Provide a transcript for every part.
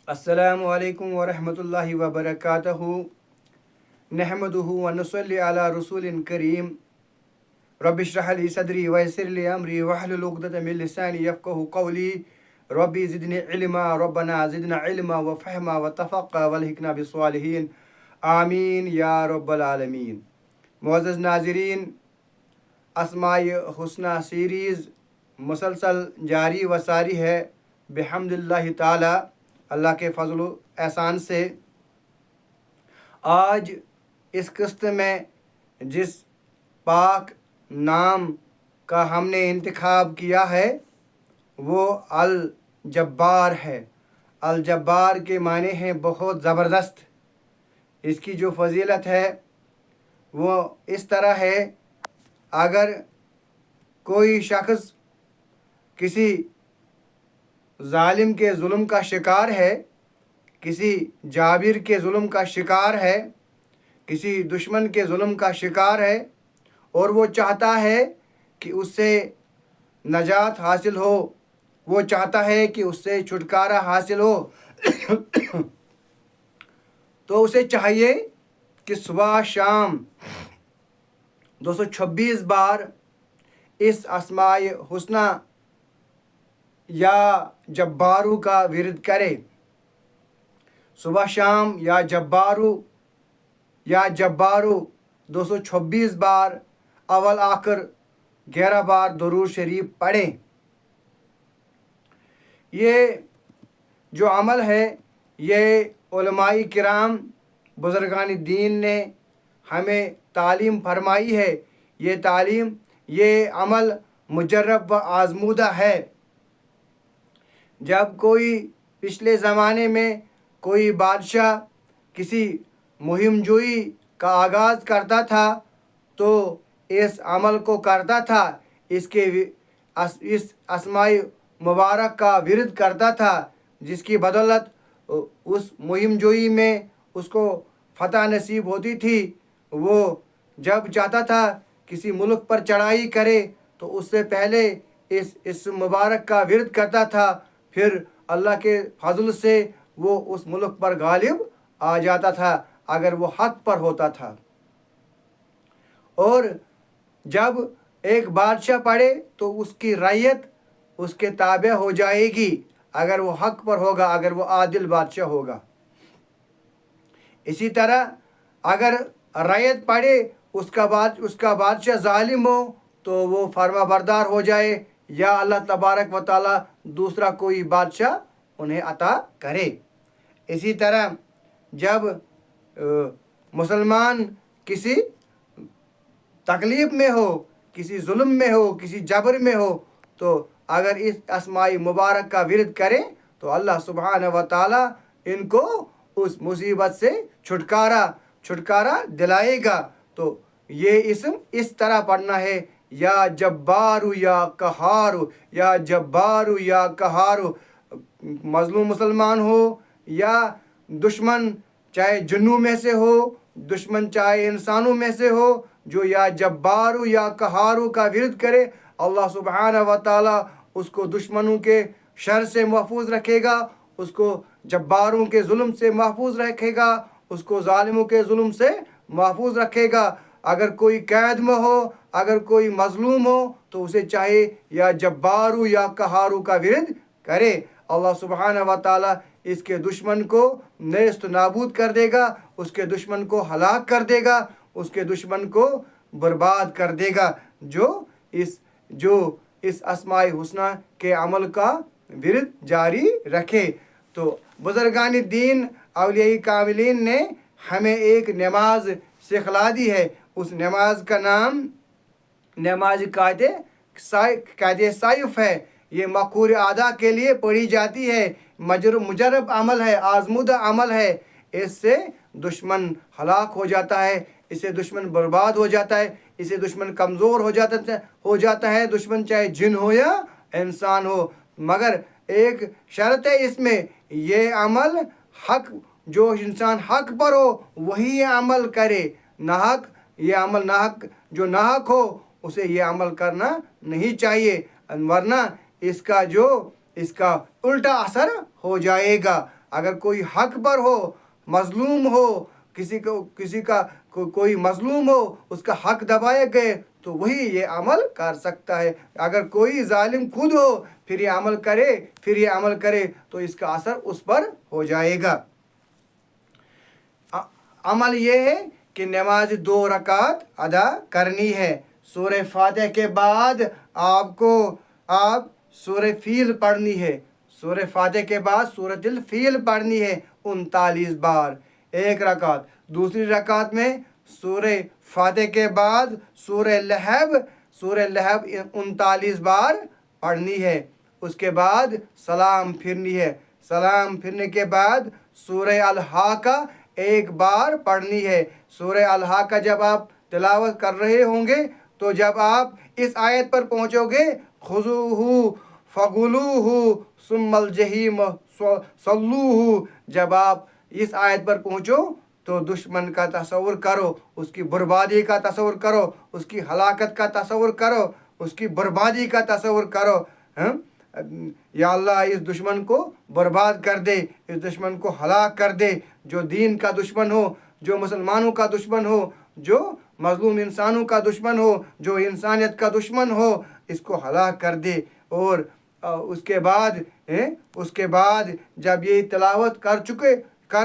अस्सलामु अलैकुम वरहमतुल्लाहि वबरकातुहू नहमदुहु व नुसल्ली अला रसूलिन करीम रब्बि इश्रह ली सदरी व यस्सिर ली अमरी वहलुल उक़दतम मिन लिसानी यफ़क़हू क़ौली रब्बी ज़िदनी इल्मा रब्बना ज़िदना इल्मा व फ़हमा व तफ़क़्क़ा वल्हिक़ना बिस्सालिहीन आमीन या रब्बल आलमीन। मुअज़्ज़ज़ नाज़रीन, अस्माए हुस्ना सीरीज़ मुसलसल जारी व सारी है बिहम्दिल्लाहि ताला, अल्लाह के फ़ज़ल व एहसान से। आज इस किस्त में जिस पाक नाम का हमने इंतखाब किया है वो अल जब्बार है। अल जब्बार के माने हैं बहुत ज़बरदस्त। इसकी जो फजीलत है वो इस तरह है, अगर कोई शख्स किसी जालिम के जुल्म का शिकार है, किसी जाबिर के जुल्म का शिकार है, किसी दुश्मन के जुल्म का शिकार है और वो चाहता है कि उससे नजात हासिल हो, वो चाहता है कि उससे छुटकारा हासिल हो तो उसे चाहिए कि सुबह शाम 226 बार इस अस्माए हुस्ना या जब्बारू का विरद करे। सुबह शाम या जब्बारू 226 बार, अवल आखिर 11 बार दुरूद शरीफ पढ़ें। ये जो अमल है ये उलमाए किराम बुज़ुर्गान दीन ने हमें तालीम फरमाई है। ये तालीम, ये अमल मुजर्रब व आज़मूदा है। जब कोई पिछले ज़माने में कोई बादशाह किसी मुहिम जोई का आगाज़ करता था तो इस अमल को करता था, इस अस्माए मुबारक का विरद करता था, जिसकी बदौलत उस मुहिम जोई में उसको फ़तह नसीब होती थी। वो जब चाहता था किसी मुल्क पर चढ़ाई करे तो उससे पहले इस मुबारक का विरद करता था, फिर अल्लाह के फजल से वो उस मुल्क पर गालिब आ जाता था अगर वो हक पर होता था। और जब एक बादशाह पड़े तो उसकी रैयत उसके ताबे हो जाएगी अगर वो हक पर होगा, अगर वो आदिल बादशाह होगा। इसी तरह अगर रैयत पड़े उसका बादशाह जालिम हो तो वो फर्मा बरदार हो जाए या अल्लाह तबारक व ताला दूसरा कोई बादशाह उन्हें अता करे। इसी तरह जब मुसलमान किसी तकलीफ़ में हो, किसी जुल्म में हो, किसी जबर में हो, तो अगर इस अस्माई मुबारक का विरद करें तो अल्लाह सुब्हान व ताला इनको उस मुसीबत से छुटकारा दिलाएगा। तो ये इस्म इस तरह पढ़ना है, या जब्बारू या कहारू, या जब्बारू या कहारू। मजलूम मुसलमान हो या दुश्मन, चाहे जिन्नों में से हो, दुश्मन चाहे इंसानों में से हो, जो या जब्बारू या कहारू का विरद करे, अल्लाह सुब्हाना व ताला उसको दुश्मनों के शर से महफूज रखेगा, उसको जब्बारों के जुल्म से महफूज रखेगा, उसको जालिमों के जुल्म से महफूज रखेगा। अगर कोई कैद में हो, अगर कोई मजलूम हो तो उसे चाहे या जब्बारू या कहारू का विरद करे। अल्लाह सुब्हाना व ताला इसके दुश्मन को नेस्त नाबूद कर देगा, उसके दुश्मन को हलाक कर देगा, उसके दुश्मन को बर्बाद कर देगा जो इस अस्माए हुस्ना के अमल का विरद जारी रखे। तो बुज़ुर्गान दीन औलिया कामिलीन ने हमें एक नमाज सिखला दी है। उस नमाज का नाम नमाज कायदे साइफ है। ये मक़ूर आदा के लिए पढ़ी जाती है। मुजर्रब अमल है, आज़मूदा अमल है। इससे दुश्मन हलाक हो जाता है, इससे दुश्मन बर्बाद हो जाता है, इससे दुश्मन कमज़ोर हो जाता है, दुश्मन चाहे जिन हो या इंसान हो। मगर एक शर्त है इसमें, ये अमल हक, जो इंसान हक पर हो वही ये अमल करे। नाहक ये अमल जो नाहक हो उसे ये अमल करना नहीं चाहिए, वरना इसका उल्टा असर हो जाएगा। اگر کوئی حق پر ہو، مظلوم ہو، کسی کا کوئی مظلوم ہو، اس کا حق دبائے گئے تو وہی یہ عمل کر سکتا ہے۔ اگر کوئی ظالم خود ہو پھر یہ عمل کرے تو اس کا اثر اس پر ہو جائے گا۔ عمل یہ ہے کہ نماز 2 رکعت ادا کرنی ہے۔ سورہ فاتحہ کے بعد آپ سورہ فیل پڑھنی ہے۔ سورہ فاتحہ کے بعد سورۃ الفیل پڑھنی ہے 39 بار، 1 رکعت۔ دوسری رکعت میں سورہ فاتحہ کے بعد سورہ لہب 39 بار پڑھنی ہے۔ اس کے بعد سلام پھرنی ہے۔ سلام پھرنے کے بعد سورہ الحاقہ 1 بار پڑھنی ہے۔ سورہ الحاقہ جب آپ تلاوت کر رہے ہوں گے تو جب آپ اس آیت پر پہنچو گے خذوہ فغلوہ ثم الجحیم صلوہ، جب آپ اس آیت پر پہنچو تو دشمن کا تصور کرو، اس کی بربادی کا تصور کرو، اس کی ہلاکت کا تصور کرو، اس کی بربادی کا تصور کرو۔ یا اللہ اس دشمن کو برباد کر دے، اس دشمن کو ہلاک کر دے، جو دین کا دشمن ہو، جو مسلمانوں کا دشمن ہو، جو مظلوم انسانوں کا دشمن ہو، جو انسانیت کا دشمن ہو، اس کو ہلاک کر دے۔ اور اس کے بعد جب یہ تلاوت کر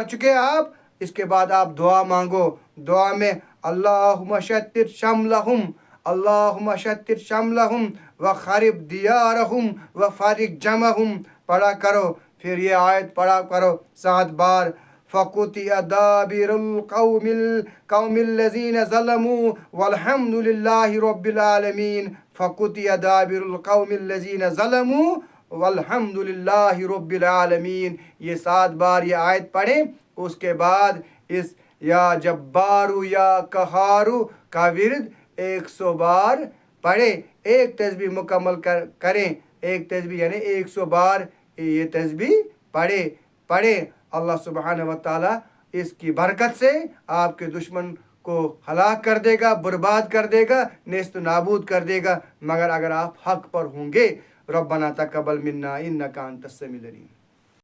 چکے آپ، اس کے بعد آپ دعا مانگو۔ دعا میں اللہم شتت شملہم، اللہم شتت شملہم وخرب دیارہم وفرق جمعہم پڑھا کرو۔ پھر یہ آیت پڑھا کرو 7 بار، فَقُطِعَ دَابِرُ الْقَوْمِ الَّذِينَ ظَلَمُوا وَالْحَمْدُ لِلَّهِ رَبِّ الْعَالَمِينَ، فَقُطِعَ دَابِرُ الْقَوْمِ الَّذِينَ ظَلَمُوا وَالْحَمْدُ لِلَّهِ رَبِّ الْعَالَمِينَ۔ یہ 7 بار یہ آیت پڑھیں۔ اس کے بعد اس یا جبارو یا قہارو کا ورد 100 بار پڑھیں۔ ایک تسبیح مکمل کریں، ایک تسبیح یعنی 100 بار یہ تسبیح پڑھیں۔ اللہ سبحانہ و تعالیٰ اس کی برکت سے آپ کے دشمن کو ہلاک کر دے گا، برباد کر دے گا، نیست و نابود کر دے گا، مگر اگر آپ حق پر ہوں گے۔ ربنا تقبل منا انک انت السمیع العلیم۔